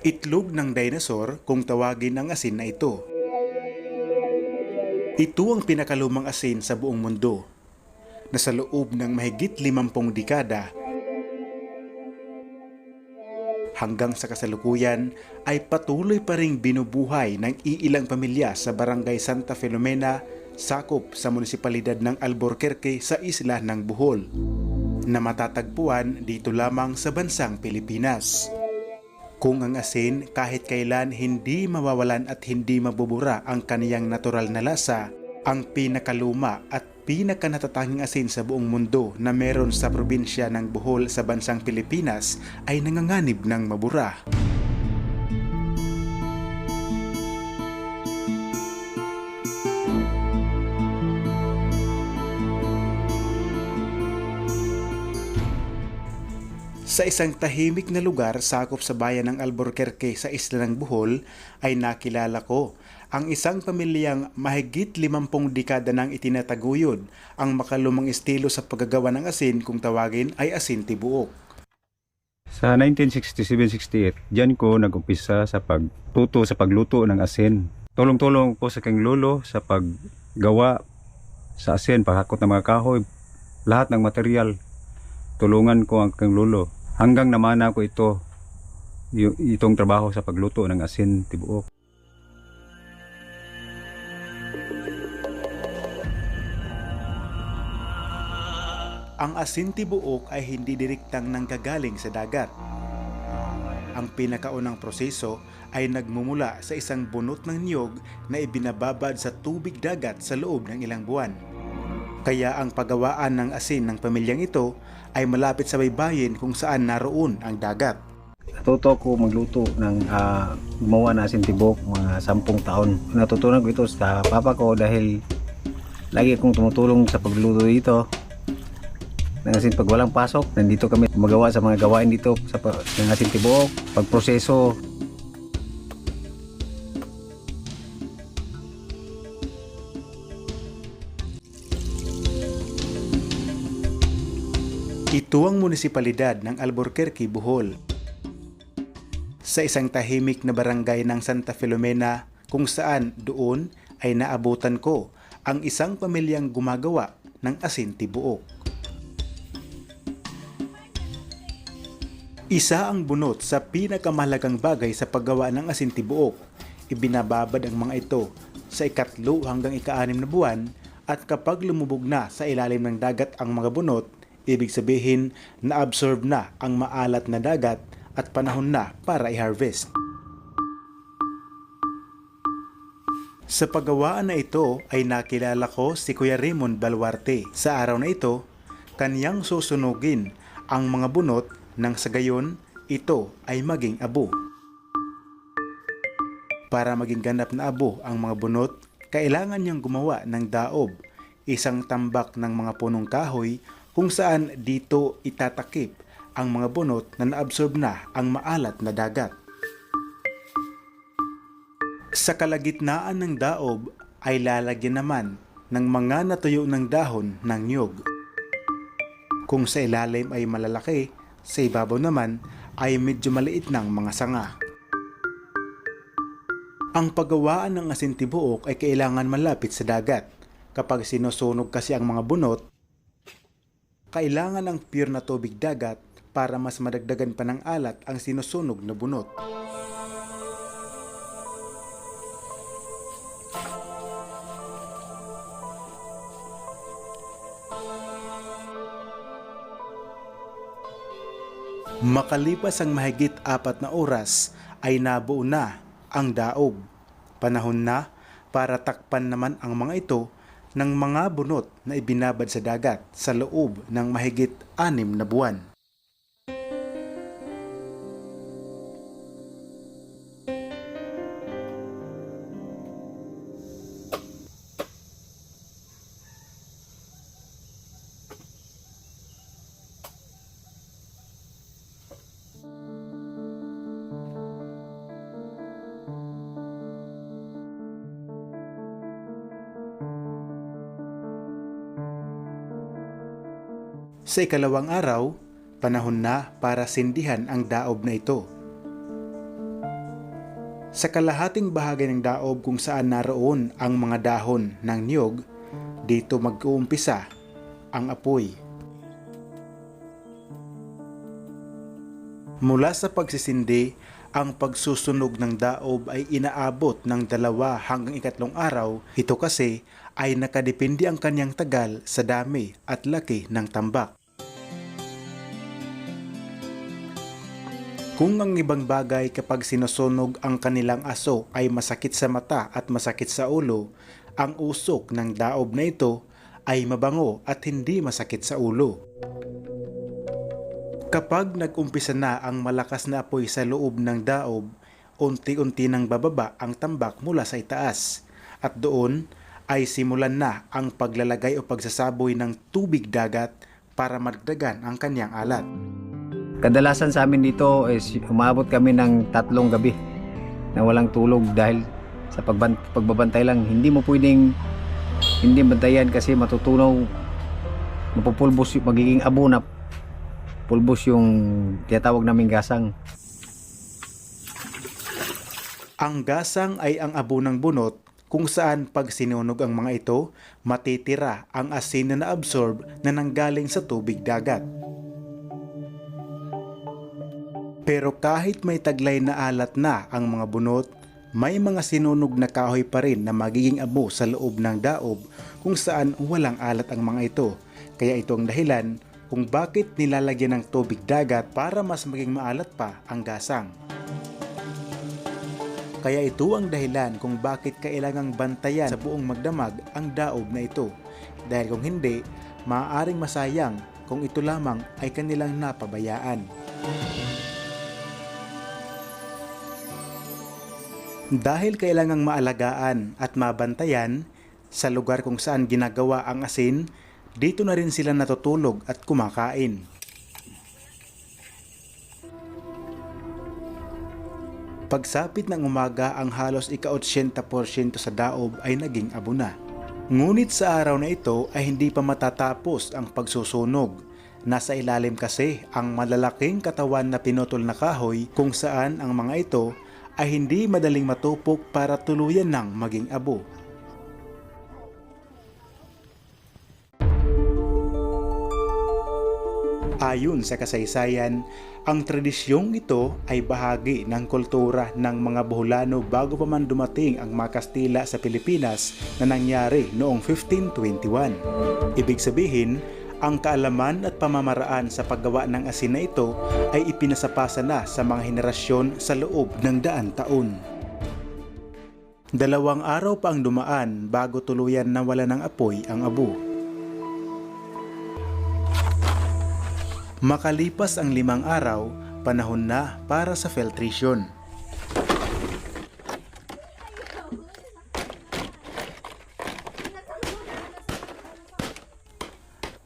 Itlog ng dinosaur kung tawagin ang asin na ito. Ito ang pinakalumang asin sa buong mundo na sa loob ng mahigit 50 dekada hanggang sa kasalukuyan ay patuloy pa ring binubuhay ng iilang pamilya sa Barangay Santa Filomena, sakop sa munisipalidad ng Alburquerque sa isla ng Bohol, na matatagpuan dito lamang sa bansang Pilipinas. Kung ang asin kahit kailan hindi mawawalan at hindi mabubura ang kaniyang natural na lasa, ang pinakaluma at pinakanatatanging asin sa buong mundo na meron sa probinsya ng Bohol sa bansang Pilipinas ay nanganganib ng mabura. Sa isang tahimik na lugar sakop sa bayan ng Alburquerque sa isla ng Bohol ay nakilala ko ang isang pamilyang mahigit 50 dekada nang itinataguyod ang makalumang estilo sa paggagawa ng asin kung tawagin ay asin tibuok. Sa 1967-68, diyan ko nag-umpisa sa pagtuto sa pagluto ng asin. Tulong-tulong ko sa king lolo sa paggawa sa asin, paghakot ng mga kahoy, lahat ng material. Tulungan ko ang king lolo. Hanggang namana ko itong trabaho sa pagluto ng asin tibuok. Ang asin tibuok ay hindi direktang nanggagaling sa dagat. Ang pinakaunang proseso ay nagmumula sa isang bunot ng niyog na ibinababad sa tubig dagat sa loob ng ilang buwan. Kaya ang paggawaan ng asin ng pamilyang ito ay malapit sa baybayin kung saan naroon ang dagat. Natuto ko magluto ng gumawa ng asin tibuok mga 10 taon. Natutunan ko ito sa papa ko dahil lagi akong tumutulong sa pagluto dito. Ng asin pag walang pasok, nandito kami magawa sa mga gawain dito sa ng asin tibuok, pagproseso. Ito ang munisipalidad ng Alburquerque, Bohol. Sa isang tahimik na barangay ng Santa Filomena kung saan doon ay naabutan ko ang isang pamilyang gumagawa ng asin tibuok. Isa ang bunot sa pinakamahalagang bagay sa paggawa ng asin tibuok. Ibinababad ang mga ito sa 3 hanggang 6 na buwan at kapag lumubog na sa ilalim ng dagat ang mga bunot, ibig sabihin na-absorb na ang maalat na dagat at panahon na para i-harvest. Sa paggawaan na ito ay nakilala ko si Kuya Raymond Baluarte. Sa araw na ito, kaniyang susunugin ang mga bunot nang sa gayon ito ay maging abo. Para maging ganap na abo ang mga bunot, kailangan niyang gumawa ng daob, isang tambak ng mga punong kahoy kung saan dito itatakip ang mga bunot na naabsorb na ang maalat na dagat. Sa kalagitnaan ng daob ay lalagyan naman ng mga natuyo ng dahon ng niyog. Kung sa ilalim ay malalaki, sa ibabaw naman ay medyo maliit ng mga sanga. Ang paggawaan ng asin tibuok ay kailangan malapit sa dagat. Kapag sinusunog kasi ang mga bunot, kailangan ng pure na tubig dagat para mas madagdagan pa ng alat ang sinusunog na bunot. Makalipas ang mahigit 4 na oras ay nabuo na ang daob. Panahon na para takpan naman ang mga ito ng mga bunot na ibinabad sa dagat sa loob ng mahigit 6 na buwan. Sa ikalawang araw, panahon na para sindihan ang daob na ito. Sa kalahating bahagi ng daob kung saan naroon ang mga dahon ng niyog, dito mag-uumpisa ang apoy. Mula sa pagsisindi, ang pagsusunog ng daob ay inaabot ng 2 hanggang 3 araw. Ito kasi ay nakadepende ang kanyang tagal sa dami at laki ng tambak. Kung ang ibang bagay kapag sinusunog ang kanilang aso ay masakit sa mata at masakit sa ulo, ang usok ng daob na ito ay mabango at hindi masakit sa ulo. Kapag nag-umpisa na ang malakas na apoy sa loob ng daob, unti-unti nang bababa ang tambak mula sa itaas at doon ay simulan na ang paglalagay o pagsasaboy ng tubig dagat para madagdagan ang kanyang alat. Kadalasan sa amin dito is umabot kami ng 3 gabi na walang tulog dahil sa pagbabantay lang. Hindi mo pwedeng hindi bantayan kasi matutunaw, mapupulbos, magiging abo na pulbos yung tinatawag naming gasang. Ang gasang ay ang abo ng bunot kung saan pag sinunog ang mga ito, matitira ang asin na na-absorb na nanggaling sa tubig dagat. Pero kahit may taglay na alat na ang mga bunot, may mga sinunog na kahoy pa rin na magiging abo sa loob ng daob kung saan walang alat ang mga ito. Kaya ito ang dahilan kung bakit nilalagyan ng tubig dagat para mas maging maalat pa ang gasang. Kaya ito ang dahilan kung bakit kailangang bantayan sa buong magdamag ang daob na ito. Dahil kung hindi, maaaring masayang kung ito lamang ay kanilang napabayaan. Dahil kailangang maalagaan at mabantayan sa lugar kung saan ginagawa ang asin, dito na rin sila natutulog at kumakain. Pagsapit ng umaga, ang halos ika-80% sa daob ay naging abo na. Ngunit sa araw na ito ay hindi pa matatapos ang pagsusunog. Nasa ilalim kasi ang malalaking katawan na pinutol na kahoy kung saan ang mga ito ay hindi madaling matupok para tuluyan ng maging abo. Ayon sa kasaysayan, ang tradisyong ito ay bahagi ng kultura ng mga Boholano bago pa man dumating ang mga Kastila sa Pilipinas na nangyari noong 1521. Ibig sabihin, ang kaalaman at pamamaraan sa paggawa ng asin na ito ay ipinasapasa na sa mga henerasyon sa loob ng 100 taon. 2 araw pa ang dumaan bago tuluyan nawala ng apoy ang abo. Makalipas ang 5 araw, panahon na para sa filtration.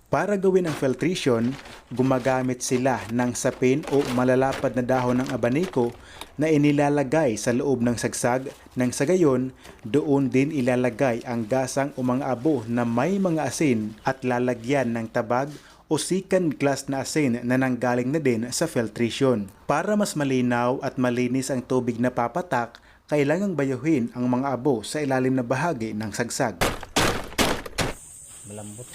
Para gawin ang filtration, gumagamit sila ng sapin o malalapad na dahon ng abaniko na inilalagay sa loob ng sagsag nang sa gayon doon din ilalagay ang gasang o mga abo na may mga asin at lalagyan ng tabag o second class na asin na nanggaling na din sa filtration. Para mas malinaw at malinis ang tubig na papatak, kailangang bayuhin ang mga abo sa ilalim na bahagi ng sagsag.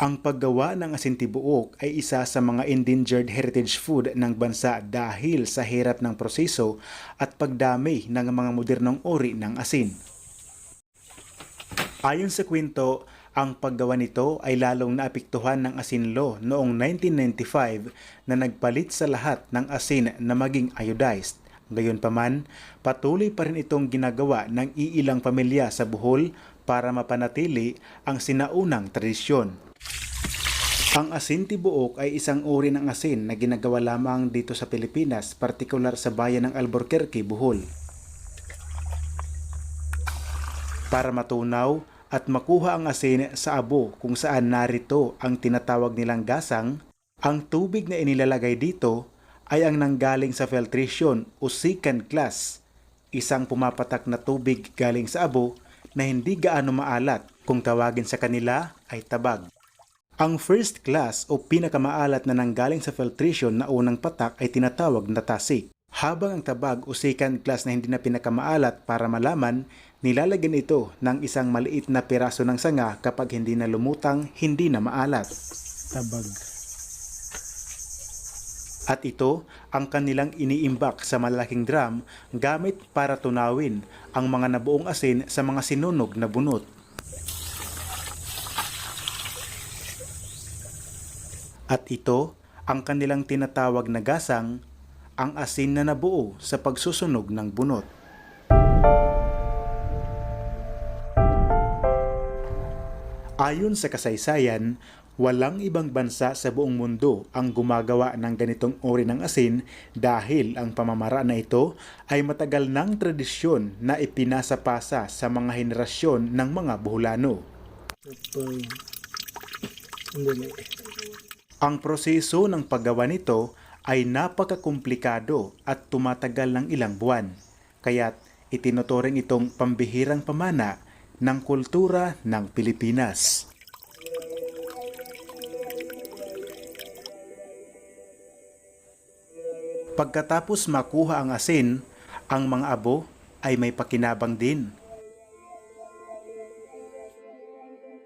Ang paggawa ng asin tibuok ay isa sa mga endangered heritage food ng bansa dahil sa hirap ng proseso at pagdami ng mga modernong uri ng asin. Ayon sa kwento, ang paggawa nito ay lalong naapektuhan ng asin law noong 1995 na nagpalit sa lahat ng asin na maging iodized. Gayunpaman, patuloy pa rin itong ginagawa ng iilang pamilya sa Bohol para mapanatili ang sinaunang tradisyon. Ang asin tibuok ay isang uri ng asin na ginagawa lamang dito sa Pilipinas, partikular sa bayan ng Albuquerque, Bohol. Para matunaw at makuha ang asin sa abo kung saan narito ang tinatawag nilang gasang, ang tubig na inilalagay dito ay ang nanggaling sa filtration o second class, isang pumapatak na tubig galing sa abo na hindi gaano maalat, kung tawagin sa kanila ay tabag. Ang first class o pinakamaalat na nanggaling sa filtration na unang patak ay tinatawag na tasik, Habang ang tabag o second class na hindi na pinakamaalat para malaman, nilalagyan ito ng isang maliit na piraso ng sanga kapag hindi na lumutang, hindi na maalat. Tabag. At ito ang kanilang iniimbak sa malaking drum gamit para tunawin ang mga nabuong asin sa mga sinunog na bunot. At ito ang kanilang tinatawag na gasang, ang asin na nabuo sa pagsusunog ng bunot. Ayon sa kasaysayan, walang ibang bansa sa buong mundo ang gumagawa ng ganitong uri ng asin dahil ang pamamaraan na ito ay matagal ng tradisyon na ipinasapasa sa mga henerasyon ng mga Boholano. Ang proseso ng paggawa nito ay napakakomplikado at tumatagal ng ilang buwan, kaya't itinuturing itong pambihirang pamana ng kultura ng Pilipinas. Pagkatapos makuha ang asin, ang mga abo ay may pakinabang din.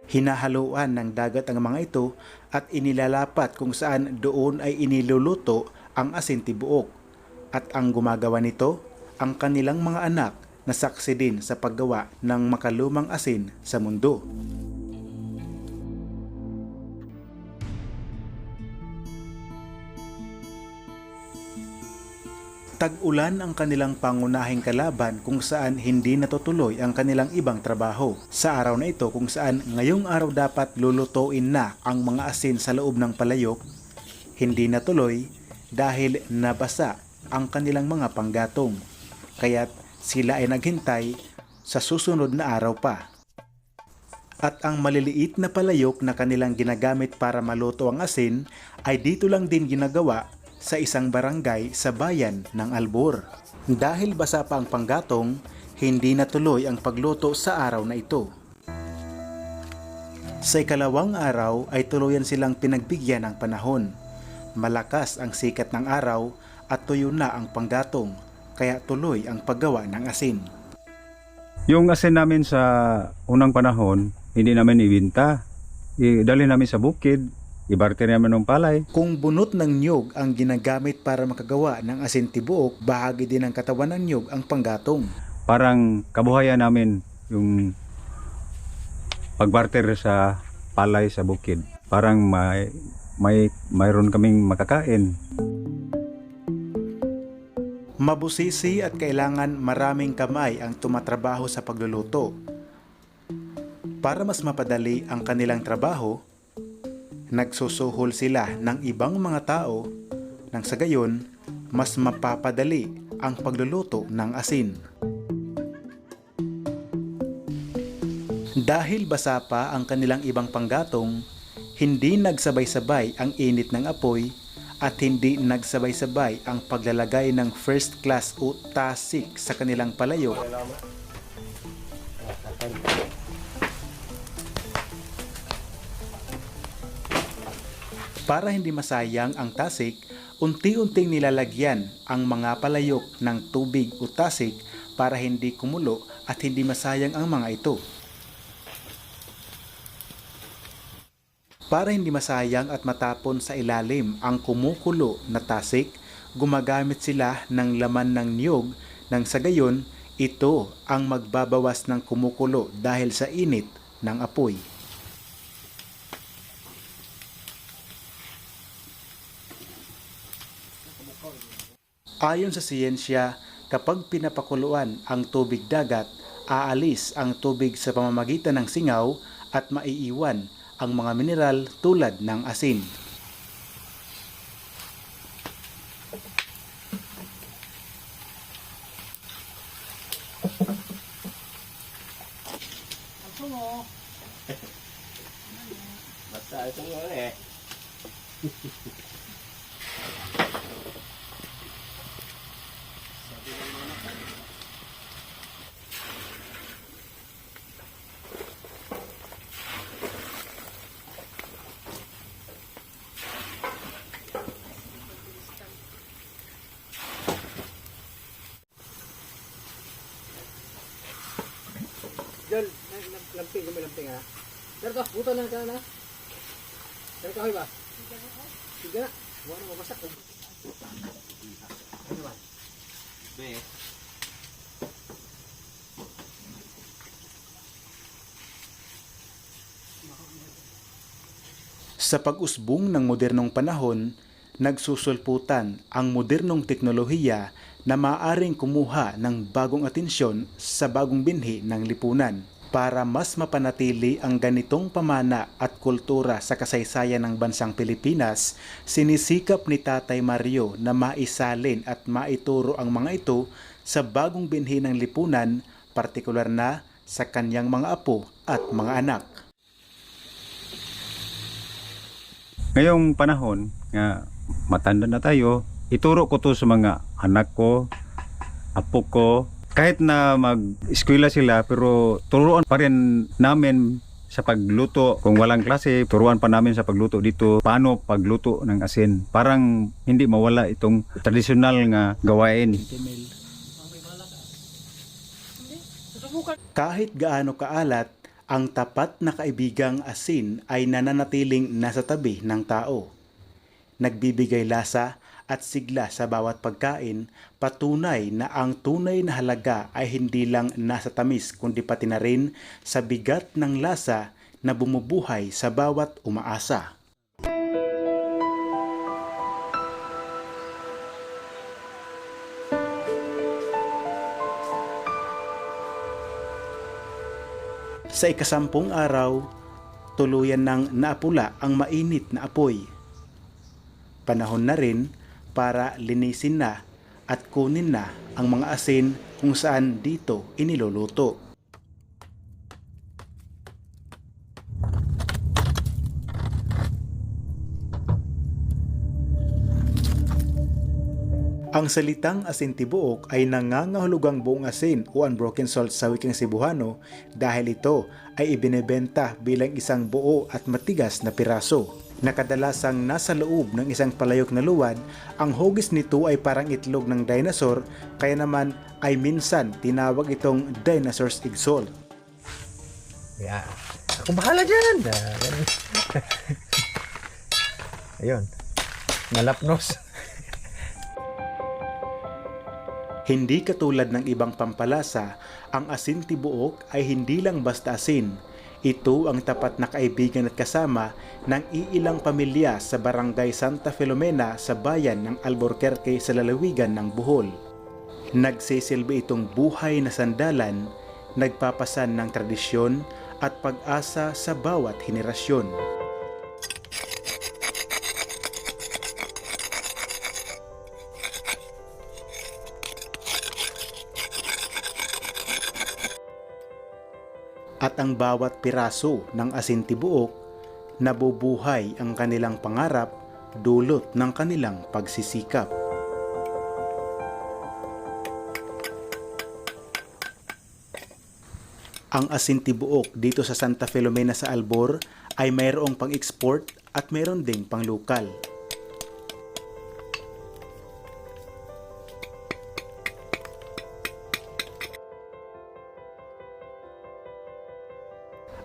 Hinahaluan ng dagat ang mga ito at inilalapat kung saan doon ay iniluluto ang asin tibuok. At ang gumagawa nito, ang kanilang mga anak na saksi din sa paggawa ng makalumang asin sa mundo. Tag-ulan ang kanilang pangunahing kalaban kung saan hindi natutuloy ang kanilang ibang trabaho. Sa araw na ito kung saan ngayong araw dapat lulutuin na ang mga asin sa loob ng palayok, hindi natuloy dahil nabasa ang kanilang mga panggatong. Kaya't sila ay naghintay sa susunod na araw pa. At ang maliliit na palayok na kanilang ginagamit para maluto ang asin ay dito lang din ginagawa sa isang barangay sa bayan ng Albor. Dahil basa pa ang panggatong, hindi natuloy ang pagluto sa araw na ito. Sa ikalawang araw ay tuluyan silang pinagbigyan ng panahon. Malakas ang sikat ng araw at tuyo na ang panggatong, kaya tuloy ang paggawa ng asin. Yung asin namin sa unang panahon, hindi namin ibinta. Dali namin sa bukid, ibarter namin ng palay. Kung bunot ng niyog ang ginagamit para makagawa ng asin tibuok, bahagi din ng katawan ng niyog ang panggatong. Parang kabuhayan namin yung pagbarter sa palay sa bukid. Parang mayroon kaming makakain. Mabusisi at kailangan maraming kamay ang tumatrabaho sa pagluluto. Para mas mapadali ang kanilang trabaho, nagsusuhol sila ng ibang mga tao nang sa gayon mas mapapadali ang pagluluto ng asin. Dahil basa pa ang kanilang ibang panggatong, hindi nagsabay-sabay ang init ng apoy at hindi nagsabay-sabay ang paglalagay ng first class o tasik sa kanilang palayok. Para hindi masayang ang tasik, unti-unting nilalagyan ang mga palayok ng tubig o tasik para hindi kumulo at hindi masayang ang mga ito. Para hindi masayang at matapon sa ilalim ang kumukulo na tasik, gumagamit sila ng laman ng niyog nang sa gayon ito ang magbabawas ng kumukulo dahil sa init ng apoy. Ayon sa siyensya, kapag pinapakuluan ang tubig dagat, aalis ang tubig sa pamamagitan ng singaw at maiiwan ang mga mineral tulad ng asin. Idol, lamping, kami lamping ha. Sir to, buto na ka na. Sir kahoy ba? Sige na. Huwag na mabasak. Ano ba? Be. Sa pag-usbong ng modernong panahon, nagsusulputan ang modernong teknolohiya na maaaring kumuha ng bagong atensyon sa bagong binhi ng lipunan. Para mas mapanatili ang ganitong pamana at kultura sa kasaysayan ng bansang Pilipinas, sinisikap ni Tatay Mario na maisalin at maituro ang mga ito sa bagong binhi ng lipunan, partikular na sa kanyang mga apo at mga anak. Ngayong panahon nga matanda na tayo, ituro ko to sa mga anak ko, apo ko. Kahit na mag-eskwela sila, pero turuan pa rin namin sa pagluto. Kung walang klase, turuan pa namin sa pagluto dito. Paano pagluto ng asin. Parang hindi mawala itong tradisyonal nga gawain. Kahit gaano kaalat, ang tapat na kaibigang asin ay nananatiling nasa tabi ng tao. Nagbibigay lasa at sigla sa bawat pagkain, patunay na ang tunay na halaga ay hindi lang nasa tamis kundi pati na rin sa bigat ng lasa na bumubuhay sa bawat umaasa. Sa ikasampung araw, tuluyan ng naapula ang mainit na apoy. Panahon na rin para linisin na at kunin na ang mga asin kung saan dito iniluluto. Ang salitang asin tibuok ay nangangahulugang buong asin o unbroken salt sa wikang Cebuano dahil ito ay ibinebenta bilang isang buo at matigas na piraso. Nakadalasang nasa loob ng isang palayok na luwad, ang hugis nito ay parang itlog ng dinosaur, kaya naman ay minsan tinawag itong dinosaur's egg salt. Yeah. Ako bahala dyan. Ayun. Nalapnos. Hindi katulad ng ibang pampalasa, ang asin tibuok ay hindi lang basta asin. Ito ang tapat na kaibigan at kasama ng iilang pamilya sa Barangay Santa Filomena sa bayan ng Alburquerque sa lalawigan ng Bohol. Nagsisilbi itong buhay na sandalan, nagpapasan ng tradisyon at pag-asa sa bawat henerasyon. At ang bawat piraso ng asin tibuok, nabubuhay ang kanilang pangarap dulot ng kanilang pagsisikap. Ang asin tibuok dito sa Santa Filomena sa Albor ay mayroong pang-export at mayroon ding pang-lokal.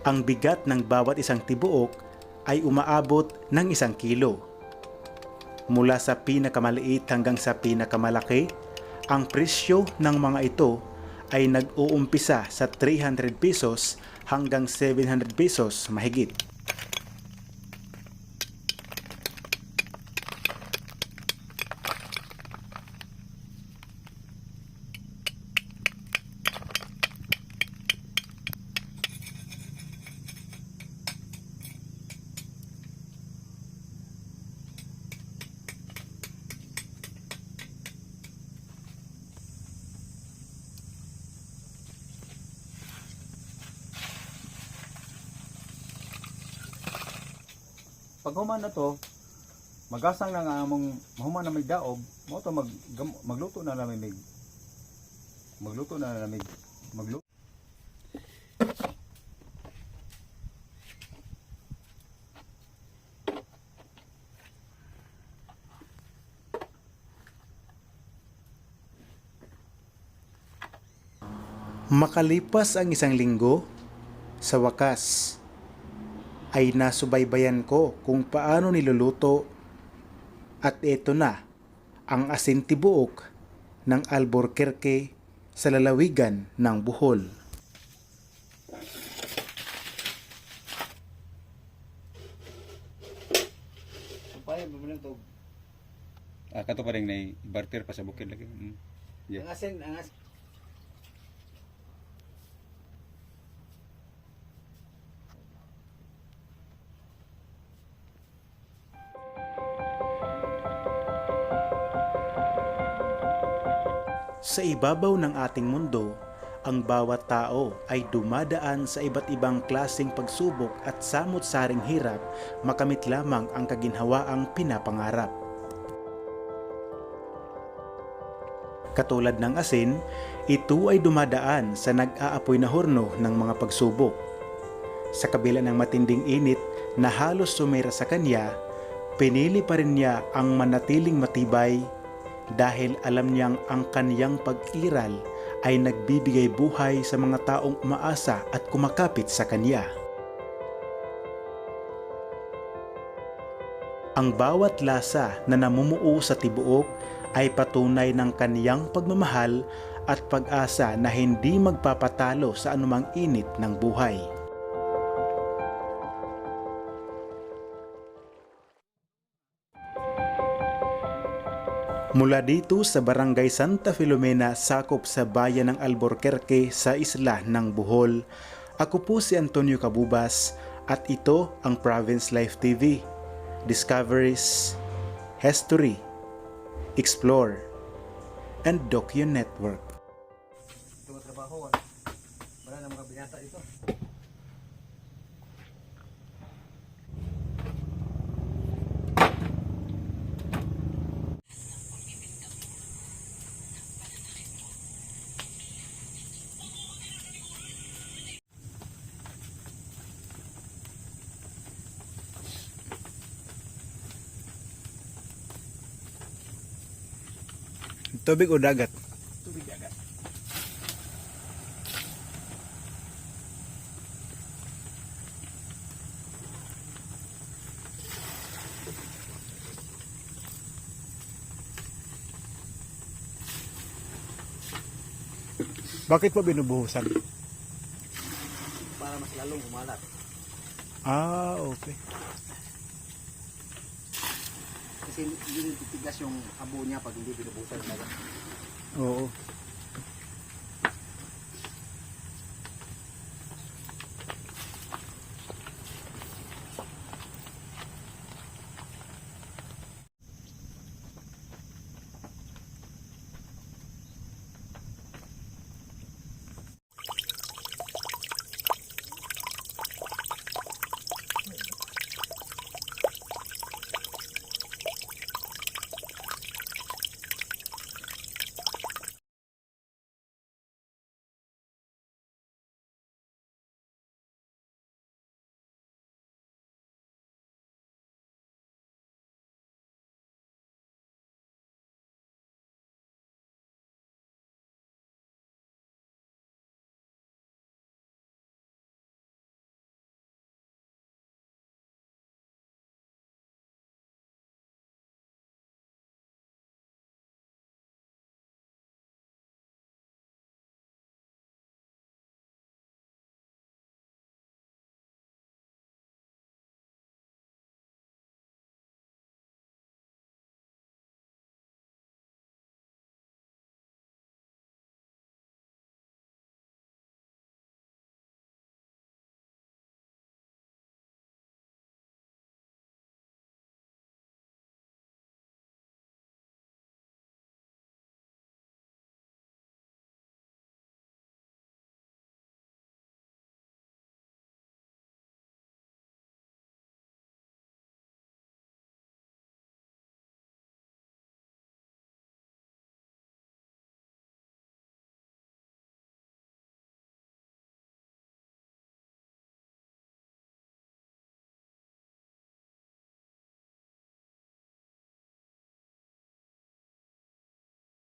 Ang bigat ng bawat isang tibuok ay umaabot ng 1 kilo. Mula sa pinakamaliit hanggang sa pinakamalaki, ang presyo ng mga ito ay nag-uumpisa sa 300 pesos hanggang 700 pesos mahigit. Pag human na to, magasang na nga among mahuman na may daog, mo to magluto na namin magluto na namin magluto. Makalipas ang 1 linggo, Sa wakas, ay nasubaybayan ko kung paano niluluto at eto na ang asin tibuok ng Alburquerque sa lalawigan ng Bohol. Kato pa rin na barter pa sa bukid lagi. Yeah. Ang asin. Sa ibabaw ng ating mundo, ang bawat tao ay dumadaan sa iba't ibang klaseng pagsubok at samot-saring hirap makamit lamang ang kaginhawaang pinapangarap. Katulad ng asin, ito ay dumadaan sa nag-aapoy na horno ng mga pagsubok. Sa kabila ng matinding init na halos sumira sa kanya, pinili pa rin niya ang manatiling matibay dahil alam niyang ang kaniyang pag-iral ay nagbibigay buhay sa mga taong umaasa at kumakapit sa kanya. Ang bawat lasa na namumuo sa tibuok ay patunay ng kaniyang pagmamahal at pag-asa na hindi magpapatalo sa anumang init ng buhay. Mula dito sa Barangay Santa Filomena, sakop sa bayan ng Alburquerque sa isla ng Bohol, ako po si Antonio Cabubas at ito ang Province Life TV. Discoveries, History, Explore, and Docu Network. Ito trabaho. Wala na mga binata ito. Tubig o dagat? Tubig agad. Bakit pa binubuhusan? Para mas lalong umalat. Ah, okay. Kasi hindi titigas yung abo niya pag hindi binubusan talaga. Oo.